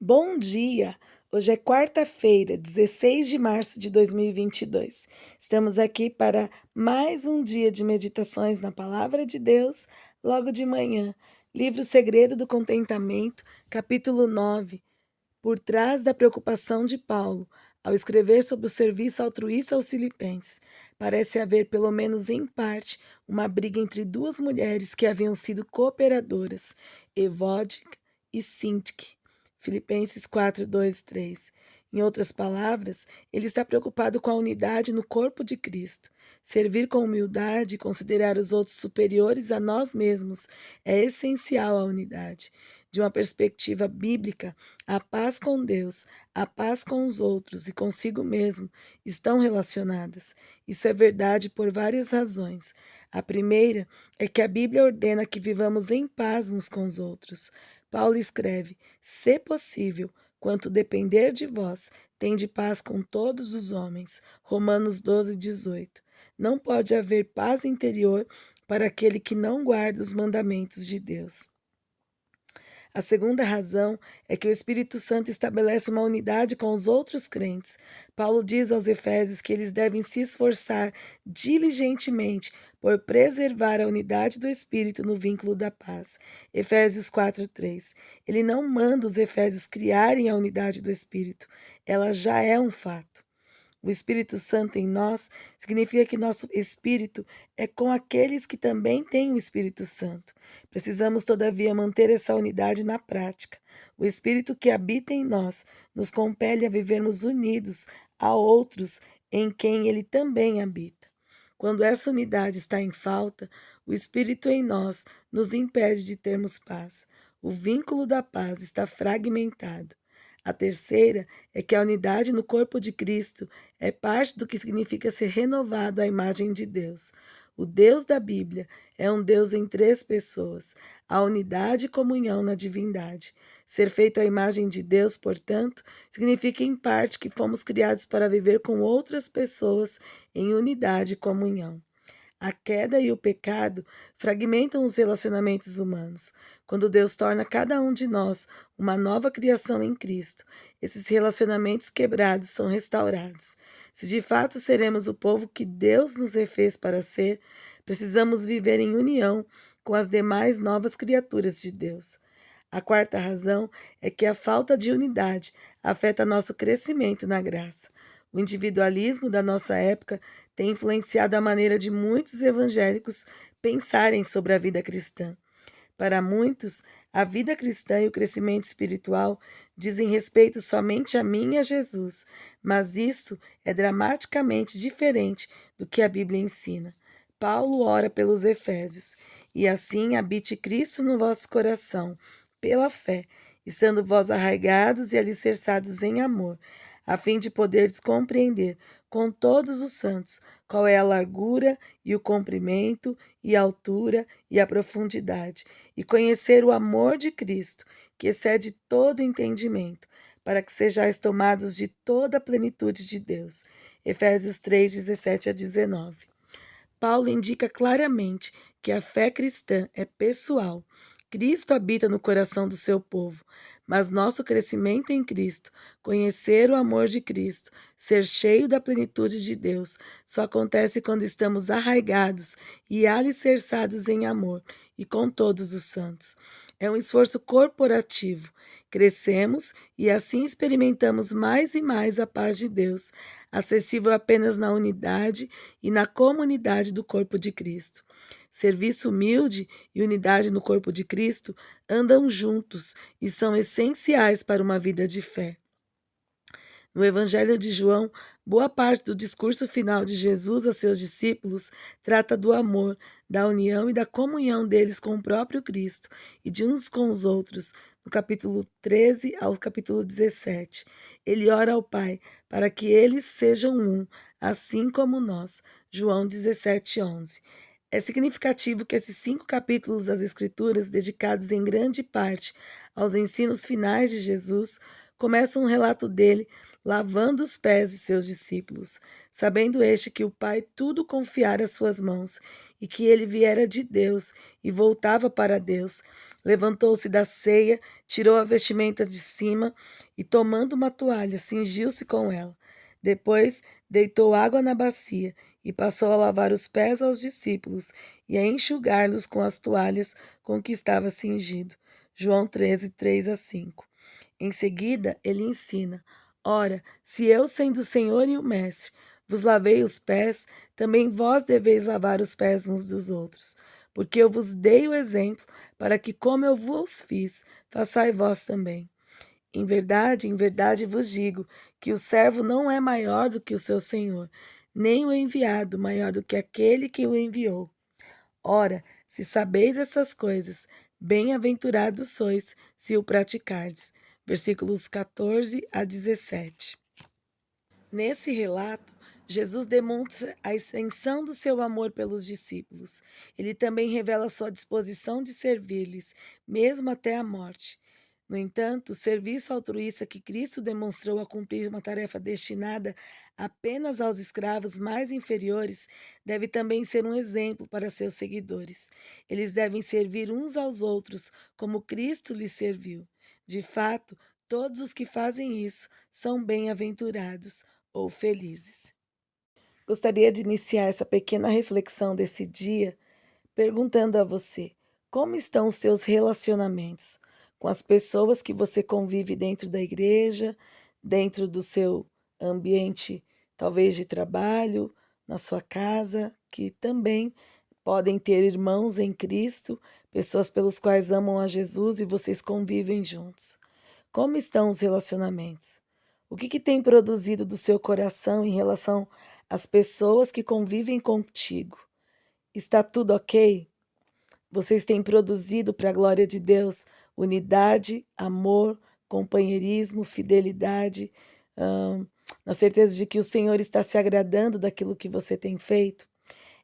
Bom dia! Hoje é quarta-feira, 16 de março de 2022. Estamos aqui para mais um dia de meditações na Palavra de Deus, logo de manhã. Livro Segredo do Contentamento, capítulo 9. Por trás da preocupação de Paulo, ao escrever sobre o serviço altruísta aos filipenses, parece haver, pelo menos em parte, uma briga entre duas mulheres que haviam sido cooperadoras, Evódica e Sintique. Filipenses 4, 2, 3. Em outras palavras, ele está preocupado com a unidade no corpo de Cristo. Servir com humildade e considerar os outros superiores a nós mesmos é essencial à unidade. De uma perspectiva bíblica, a paz com Deus, a paz com os outros e consigo mesmo estão relacionadas. Isso é verdade por várias razões. A primeira é que a Bíblia ordena que vivamos em paz uns com os outros. Paulo escreve: se possível, quanto depender de vós, tende paz com todos os homens. Romanos 12, 18. Não pode haver paz interior para aquele que não guarda os mandamentos de Deus. A segunda razão é que o Espírito Santo estabelece uma unidade com os outros crentes. Paulo diz aos Efésios que eles devem se esforçar diligentemente por preservar a unidade do Espírito no vínculo da paz. Efésios 4:3. Ele não manda os Efésios criarem a unidade do Espírito, ela já é um fato. O Espírito Santo em nós significa que nosso espírito é com aqueles que também têm o Espírito Santo. Precisamos, todavia, manter essa unidade na prática. O Espírito que habita em nós nos compele a vivermos unidos a outros em quem ele também habita. Quando essa unidade está em falta, o Espírito em nós nos impede de termos paz. O vínculo da paz está fragmentado. A terceira é que a unidade no corpo de Cristo é parte do que significa ser renovado à imagem de Deus. O Deus da Bíblia é um Deus em três pessoas, a unidade e comunhão na divindade. Ser feito à imagem de Deus, portanto, significa em parte que fomos criados para viver com outras pessoas em unidade e comunhão. A queda e o pecado fragmentam os relacionamentos humanos. Quando Deus torna cada um de nós uma nova criação em Cristo, esses relacionamentos quebrados são restaurados. Se de fato seremos o povo que Deus nos refez para ser, precisamos viver em união com as demais novas criaturas de Deus. A quarta razão é que a falta de unidade afeta nosso crescimento na graça. O individualismo da nossa época tem influenciado a maneira de muitos evangélicos pensarem sobre a vida cristã. Para muitos, a vida cristã e o crescimento espiritual dizem respeito somente a mim e a Jesus, mas isso é dramaticamente diferente do que a Bíblia ensina. Paulo ora pelos Efésios: e assim habite Cristo no vosso coração, pela fé, estando vós arraigados e alicerçados em amor, a fim de poderdes compreender com todos os santos qual é a largura e o comprimento e a altura e a profundidade, e conhecer o amor de Cristo, que excede todo entendimento, para que sejais tomados de toda a plenitude de Deus. Efésios 3, 17 a 19. Paulo indica claramente que a fé cristã é pessoal. Cristo habita no coração do seu povo, mas nosso crescimento em Cristo, conhecer o amor de Cristo, ser cheio da plenitude de Deus, só acontece quando estamos arraigados e alicerçados em amor e com todos os santos. É um esforço corporativo. Crescemos e assim experimentamos mais e mais a paz de Deus, acessível apenas na unidade e na comunidade do corpo de Cristo. Serviço humilde e unidade no corpo de Cristo andam juntos e são essenciais para uma vida de fé. No Evangelho de João, boa parte do discurso final de Jesus a seus discípulos trata do amor, da união e da comunhão deles com o próprio Cristo e de uns com os outros, no capítulo 13 ao capítulo 17. Ele ora ao Pai para que eles sejam um, assim como nós. João 17, 11. É significativo que esses 5 capítulos das Escrituras, dedicados em grande parte aos ensinos finais de Jesus, começam um relato dele lavando os pés de seus discípulos, sabendo este que o Pai tudo confiara às suas mãos e que ele viera de Deus e voltava para Deus. Levantou-se da ceia, tirou a vestimenta de cima e, tomando uma toalha, cingiu-se com ela. Depois, deitou água na bacia e passou a lavar os pés aos discípulos e a enxugar-los com as toalhas com que estava cingido. João 13, 3-5. Em seguida, ele ensina: Ora, se eu, sendo o Senhor e o Mestre, vos lavei os pés, também vós deveis lavar os pés uns dos outros. Porque eu vos dei o exemplo, para que, como eu vos fiz, façai vós também. Em verdade vos digo que o servo não é maior do que o seu senhor, nem o enviado maior do que aquele que o enviou. Ora, se sabeis essas coisas, bem-aventurados sois se o praticardes. Versículos 14-17. Nesse relato, Jesus demonstra a extensão do seu amor pelos discípulos. Ele também revela sua disposição de servir-lhes, mesmo até a morte. No entanto, o serviço altruísta que Cristo demonstrou a cumprir uma tarefa destinada apenas aos escravos mais inferiores deve também ser um exemplo para seus seguidores. Eles devem servir uns aos outros como Cristo lhes serviu. De fato, todos os que fazem isso são bem-aventurados ou felizes. Gostaria de iniciar essa pequena reflexão desse dia perguntando a você: como estão os seus relacionamentos com as pessoas que você convive dentro da igreja, dentro do seu ambiente, talvez de trabalho, na sua casa, que também podem ter irmãos em Cristo, pessoas pelos quais amam a Jesus e vocês convivem juntos. Como estão os relacionamentos? O que tem produzido do seu coração em relação às pessoas que convivem contigo? Está tudo ok? Vocês têm produzido para a glória de Deus unidade, amor, companheirismo, fidelidade, na certeza de que o Senhor está se agradando daquilo que você tem feito?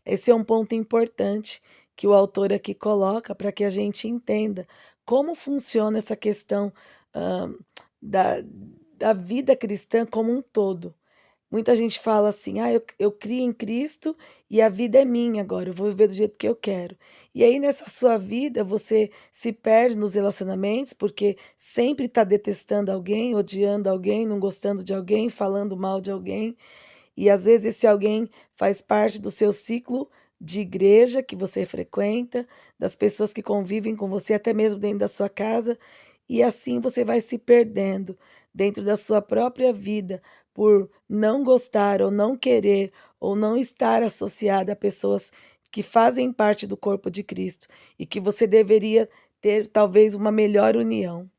Esse é um ponto importante que o autor aqui coloca para que a gente entenda como funciona essa questão da, da vida cristã como um todo. Muita gente fala assim: eu criei em Cristo e a vida é minha agora, eu vou viver do jeito que eu quero. E aí, nessa sua vida, você se perde nos relacionamentos porque sempre está detestando alguém, odiando alguém, não gostando de alguém, falando mal de alguém. E às vezes esse alguém faz parte do seu ciclo de igreja que você frequenta, das pessoas que convivem com você, até mesmo dentro da sua casa, e assim você vai se perdendo dentro da sua própria vida por não gostar ou não querer ou não estar associada a pessoas que fazem parte do corpo de Cristo e que você deveria ter talvez uma melhor união.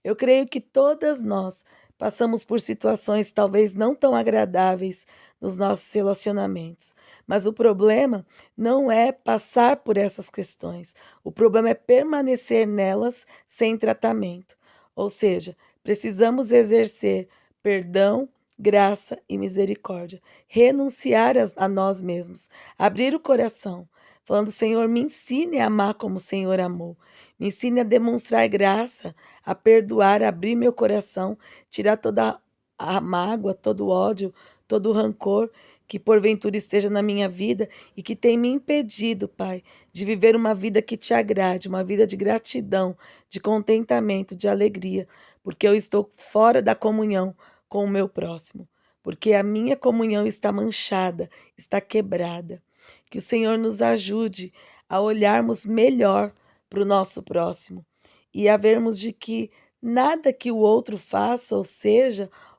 Eu creio que todas nós passamos por situações talvez não tão agradáveis nos nossos relacionamentos, mas o problema não é passar por essas questões, o problema é permanecer nelas sem tratamento. Ou seja, precisamos exercer perdão, graça e misericórdia, renunciar a nós mesmos, abrir o coração, falando: Senhor, me ensine a amar como o Senhor amou, me ensine a demonstrar graça, a perdoar, a abrir meu coração, tirar toda a mágoa, todo o ódio, todo o rancor que porventura esteja na minha vida e que tem me impedido, Pai, de viver uma vida que te agrade, uma vida de gratidão, de contentamento, de alegria, porque eu estou fora da comunhão com o meu próximo, porque a minha comunhão está manchada, está quebrada. Que o Senhor nos ajude a olharmos melhor para o nosso próximo e a vermos de que nada que o outro faça,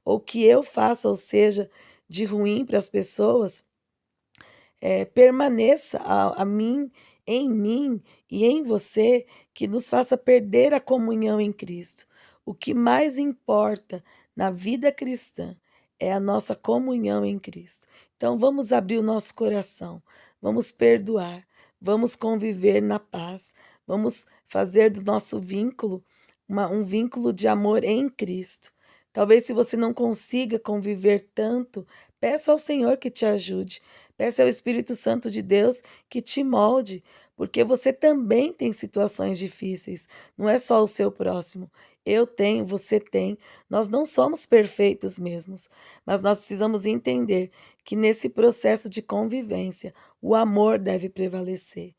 ou que eu faça, ou seja, de ruim para as pessoas, permaneça em mim e em você, que nos faça perder a comunhão em Cristo. O que mais importa na vida cristã é a nossa comunhão em Cristo. Então vamos abrir o nosso coração, vamos perdoar, vamos conviver na paz, vamos fazer do nosso vínculo um vínculo de amor em Cristo. Talvez se você não consiga conviver tanto, peça ao Senhor que te ajude. Peça ao Espírito Santo de Deus que te molde, porque você também tem situações difíceis, não é só o seu próximo. Eu tenho, você tem. Nós não somos perfeitos mesmos, mas nós precisamos entender que nesse processo de convivência, o amor deve prevalecer.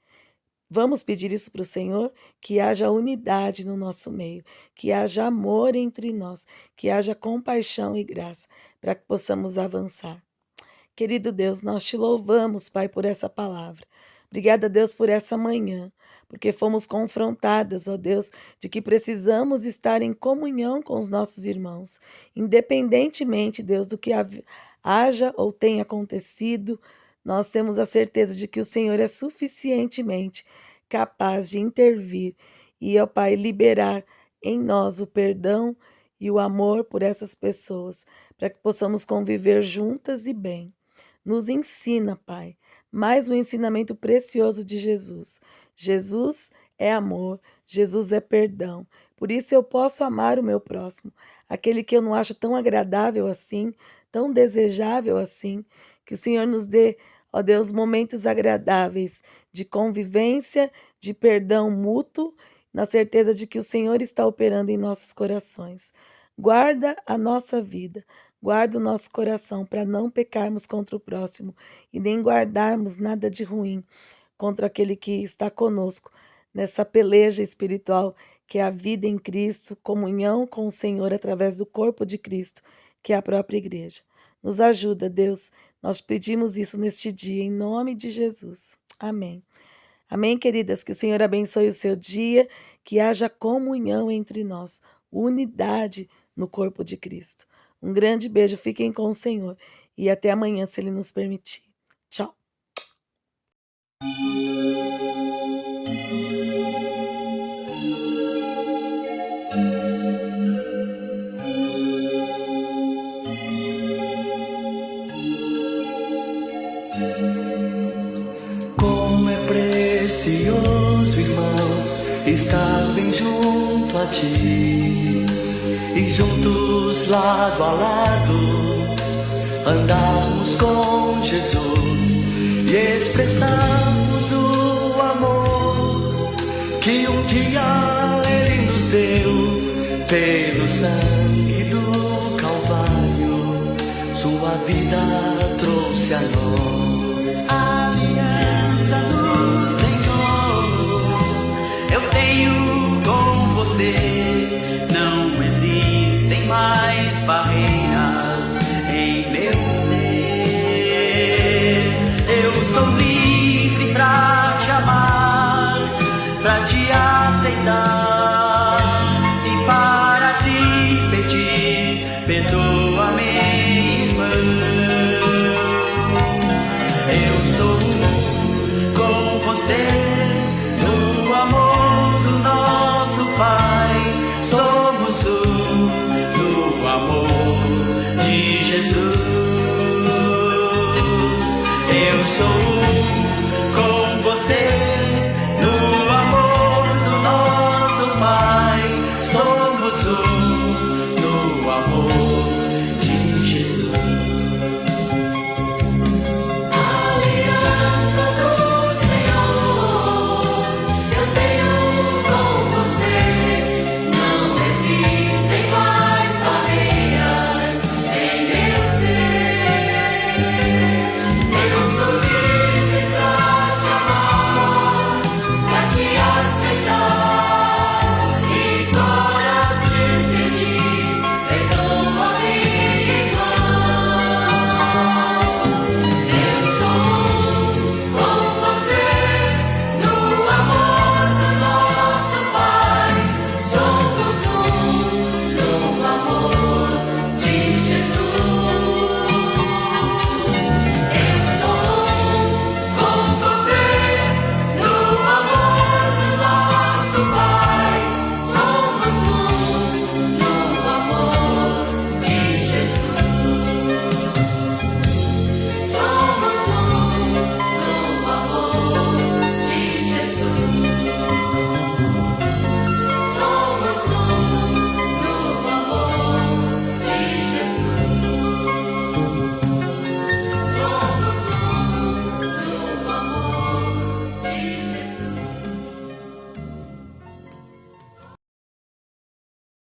Vamos pedir isso para o Senhor, que haja unidade no nosso meio, que haja amor entre nós, que haja compaixão e graça, para que possamos avançar. Querido Deus, nós te louvamos, Pai, por essa palavra. Obrigada, Deus, por essa manhã, porque fomos confrontadas, ó Deus, de que precisamos estar em comunhão com os nossos irmãos, independentemente, Deus, do que haja ou tenha acontecido. Nós temos a certeza de que o Senhor é suficientemente capaz de intervir e, ó Pai, liberar em nós o perdão e o amor por essas pessoas, para que possamos conviver juntas e bem. Nos ensina, Pai, mais um ensinamento precioso de Jesus. Jesus é amor, Jesus é perdão. Por isso eu posso amar o meu próximo, aquele que eu não acho tão agradável assim, tão desejável assim. Que o Senhor nos dê, ó Deus, momentos agradáveis de convivência, de perdão mútuo, na certeza de que o Senhor está operando em nossos corações. Guarda a nossa vida, guarda o nosso coração para não pecarmos contra o próximo e nem guardarmos nada de ruim contra aquele que está conosco nessa peleja espiritual que é a vida em Cristo, comunhão com o Senhor através do corpo de Cristo, que é a própria igreja. Nos ajuda, Deus. Nós pedimos isso neste dia, em nome de Jesus. Amém. Amém, queridas? Que o Senhor abençoe o seu dia, que haja comunhão entre nós, unidade no corpo de Cristo. Um grande beijo, fiquem com o Senhor e até amanhã, se Ele nos permitir. Tchau. Como é precioso, irmão, estar bem junto a ti e juntos lado a lado andarmos com Jesus e expressarmos o amor que um dia Ele nos deu pelo sangue do Calvário. Sua vida trouxe a nós a aliança do Senhor. Eu tenho com você, não existem mais barreiras em meu ser. Eu sou livre pra te amar, pra te aceitar e para te pedir, perdoa-me, irmã. Eu sou com você.